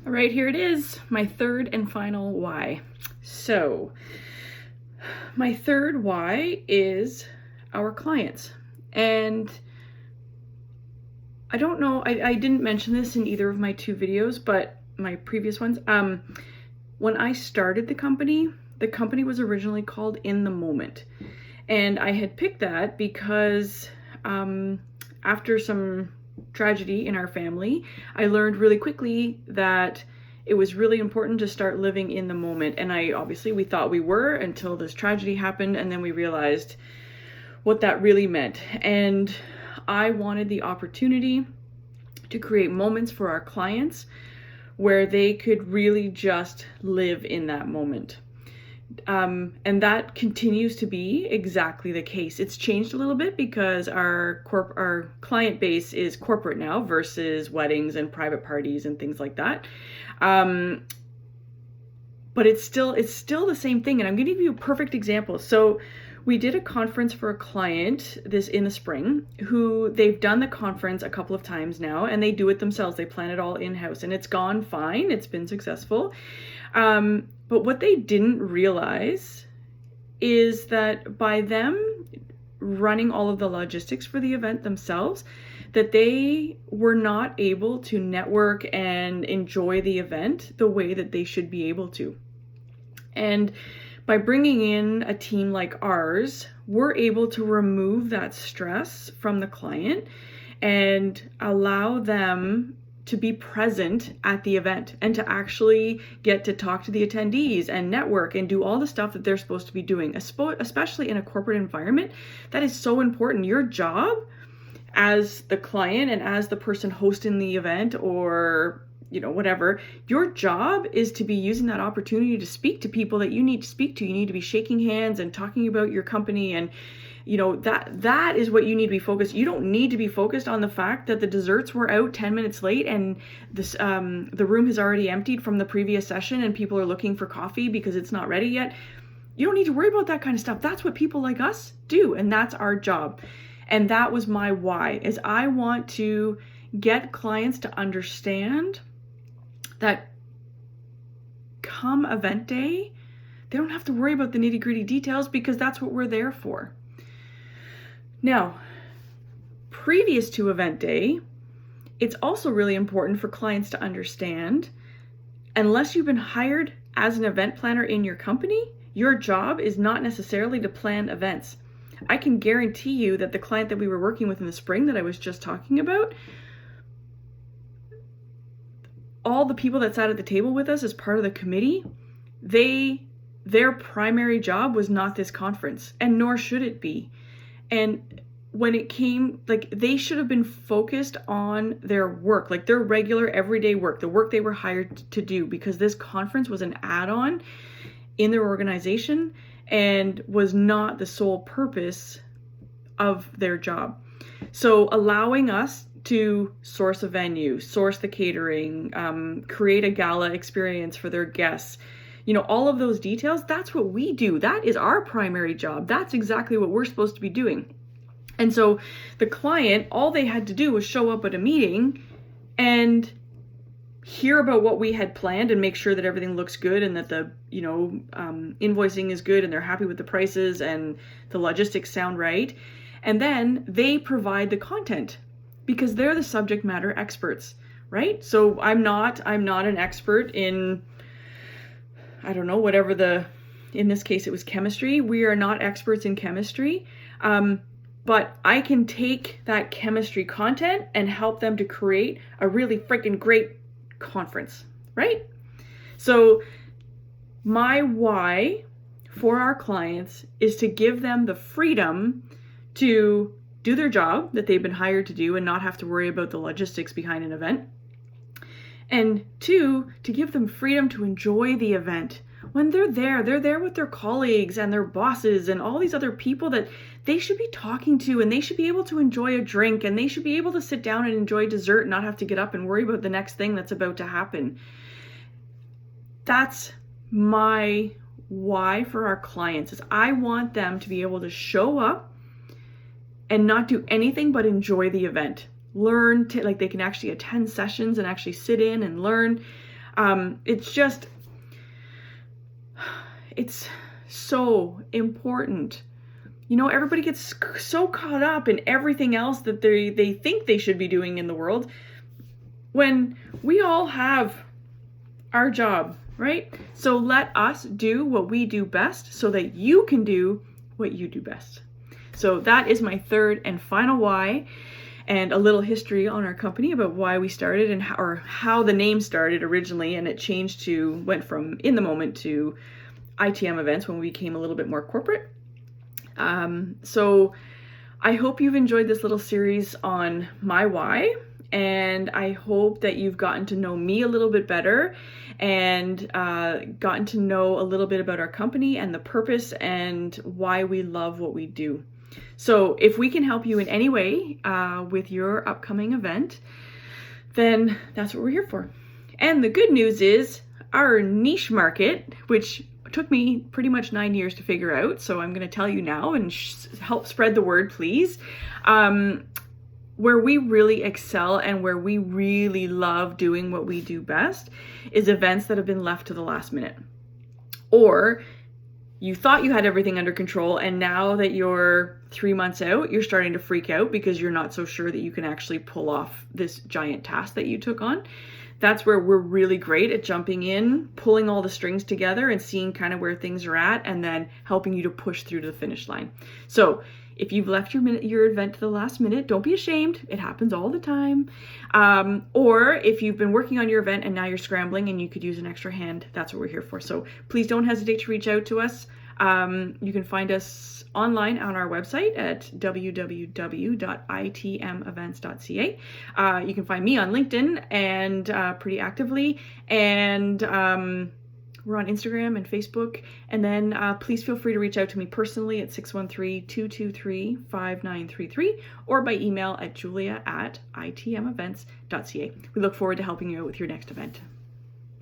All right, here it is, my third and final why. So, my third why is our clients. And I don't know, I didn't mention this in either of my two videos, but my previous ones. When I started the company was originally called In the Moment. And I had picked that because after some tragedy in our family, I learned really quickly that it was really important to start living in the moment. And we thought we were until this tragedy happened, and then we realized what that really meant. And I wanted the opportunity to create moments for our clients where they could really just live in that moment. And that continues to be exactly the case. It's changed a little bit because our client base is corporate now versus weddings and private parties and things like that. But it's still the same thing. And I'm going to give you a perfect example. So we did a conference for a client in the spring who they've done the conference a couple of times now, and they do it themselves. They plan it all in-house, and it's gone fine. It's been successful. But what they didn't realize is that by them running all of the logistics for the event themselves, that they were not able to network and enjoy the event the way that they should be able to. And by bringing in a team like ours, we're able to remove that stress from the client and allow them to be present at the event and to actually get to talk to the attendees and network and do all the stuff that they're supposed to be doing, especially in a corporate environment. That is so important. Your job as the client and as the person hosting the event, or whatever, your job is to be using that opportunity to speak to people that you need to speak to. You need to be shaking hands and talking about your company, and that is what you need to be focused. You don't need to be focused on the fact that the desserts were out 10 minutes late and this the room has already emptied from the previous session and people are looking for coffee because it's not ready yet. You don't need to worry about that kind of stuff. That's what people like us do, and that's our job. And that was my why, is I want to get clients to understand that come event day, they don't have to worry about the nitty-gritty details, because that's what we're there for. Now, previous to event day, it's also really important for clients to understand, unless you've been hired as an event planner in your company, your job is not necessarily to plan events. I can guarantee you that the client that we were working with in the spring that I was just talking about, all the people that sat at the table with us as part of the committee, their primary job was not this conference, and nor should it be. And when it came, they should have been focused on their work, their regular everyday work, the work they were hired to do, because this conference was an add-on in their organization and was not the sole purpose of their job. So allowing us to source a venue, source the catering, create a gala experience for their guests, all of those details, that's what we do. That is our primary job. That's exactly what we're supposed to be doing. And so the client, all they had to do was show up at a meeting and hear about what we had planned and make sure that everything looks good and that the invoicing is good and they're happy with the prices and the logistics sound right. And then they provide the content, because they're the subject matter experts, right? So I'm not an expert in, I don't know, whatever in this case it was chemistry. We are not experts in chemistry, but I can take that chemistry content and help them to create a really freaking great conference, right? So my why for our clients is to give them the freedom to do their job that they've been hired to do and not have to worry about the logistics behind an event. And two, to give them freedom to enjoy the event. When they're there with their colleagues and their bosses and all these other people that they should be talking to, and they should be able to enjoy a drink, and they should be able to sit down and enjoy dessert and not have to get up and worry about the next thing that's about to happen. That's my why for our clients, is I want them to be able to show up and not do anything but enjoy the event. Learn to, they can actually attend sessions and actually sit in and learn. It's so important. You know, everybody gets so caught up in everything else that they think they should be doing in the world, when we all have our job, right? So let us do what we do best so that you can do what you do best. So that is my third and final why, and a little history on our company about why we started and how the name started originally, and it went from In the Moment to ITM Events when we became a little bit more corporate. So I hope you've enjoyed this little series on my why, and I hope that you've gotten to know me a little bit better and gotten to know a little bit about our company and the purpose and why we love what we do. So if we can help you in any way with your upcoming event, then that's what we're here for. And the good news is our niche market, which took me pretty much 9 years to figure out, so I'm going to tell you now and help spread the word, please. Where we really excel and where we really love doing what we do best is events that have been left to the last minute. Or you thought you had everything under control, and now that you're 3 months out, you're starting to freak out because you're not so sure that you can actually pull off this giant task that you took on. That's where we're really great at jumping in, pulling all the strings together and seeing kind of where things are at, and then helping you to push through to the finish line. So if you've left your event to the last minute, don't be ashamed. It happens all the time. Or if you've been working on your event and now you're scrambling and you could use an extra hand, that's what we're here for. So please don't hesitate to reach out to us. You can find us online on our website at www.itmevents.ca. You can find me on LinkedIn and pretty actively, and we're on Instagram and Facebook. And then please feel free to reach out to me personally at 613-223-5933 or by email at julia@itmevents.ca. We look forward to helping you out with your next event.